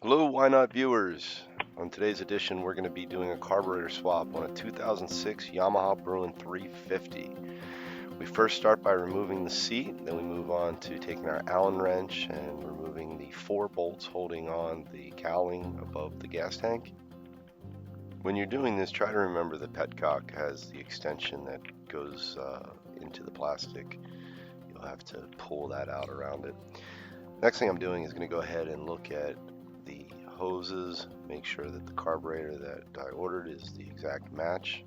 Hello, Why Not viewers. On today's edition, we're going to be doing a carburetor swap on a 2006 Yamaha Bruin 350. We first start by removing the seat, then we move on to taking our Allen wrench and removing the 4 bolts holding on the cowling above the gas tank. When you're doing this, try to remember the petcock has the extension that goes into the plastic. You'll have to pull that out around it. Next thing I'm doing is going to go ahead and look at the hoses, make sure that the carburetor that I ordered is the exact match.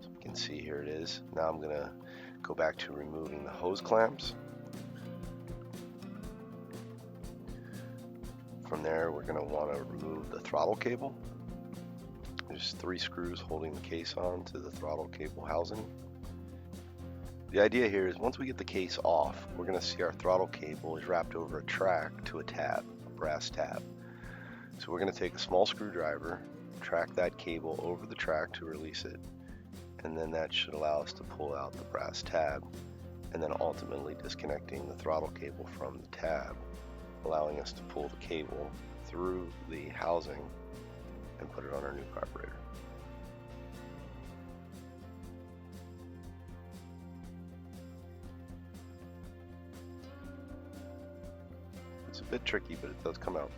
So you can see here it is. Now I'm going to go back to removing the hose clamps. From there, we're going to want to remove the throttle cable. There's 3 screws holding the case on to the throttle cable housing. The idea here is once we get the case off, we're going to see our throttle cable is wrapped over a track to a tab, a brass tab. So we're going to take a small screwdriver, track that cable over the track to release it, and then that should allow us to pull out the brass tab, and then ultimately disconnecting the throttle cable from the tab, allowing us to pull the cable through the housing and put it on our new carburetor. It's a bit tricky, but it does come out.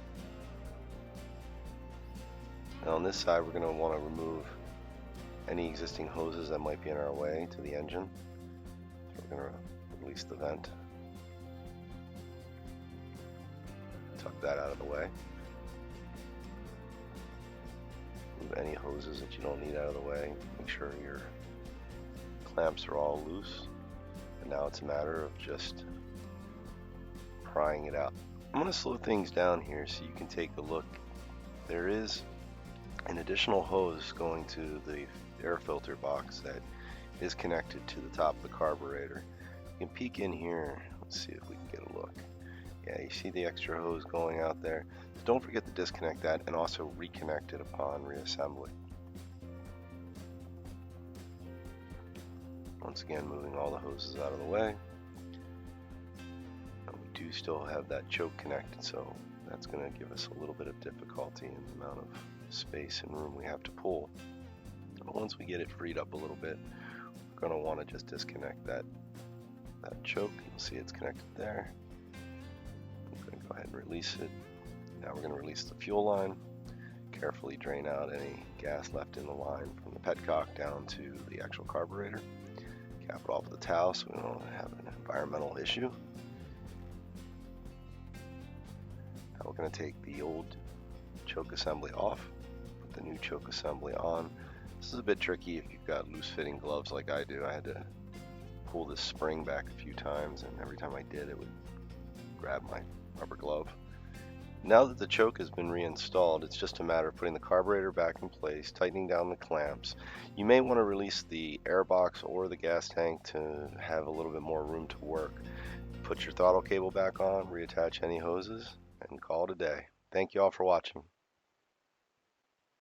Now on this side, we're going to want to remove any existing hoses that might be in our way to the engine. So we're going to release the vent. Tuck that out of the way. Move any hoses that you don't need out of the way. Make sure your clamps are all loose. And now it's a matter of just prying it out. I'm going to slow things down here so you can take a look. There is an additional hose going to the air filter box that is connected to the top of the carburetor. You can peek in here. Let's see if we can get a look. Yeah, you see the extra hose going out there. Don't forget to disconnect that and also reconnect it upon reassembly. Once again, moving all the hoses out of the way. And we do still have that choke connected, so that's going to give us a little bit of difficulty in the amount of space and room we have to pull. But once we get it freed up a little bit, we're going to want to just disconnect that choke. You'll see it's connected there. I'm going to go ahead and release it. Now we're going to release the fuel line. Carefully drain out any gas left in the line from the petcock down to the actual carburetor. Cap it off with a towel so we don't have an environmental issue. Now we're going to take the old choke assembly off, put the new choke assembly on. This is a bit tricky if you've got loose fitting gloves like I do. I had to pull this spring back a few times, and every time I did it would grab my rubber glove. Now that the choke has been reinstalled, it's just a matter of putting the carburetor back in place, tightening down the clamps. You may want to release the air box or the gas tank to have a little bit more room to work. Put your throttle cable back on, reattach any hoses, and call it a day. Thank you all for watching.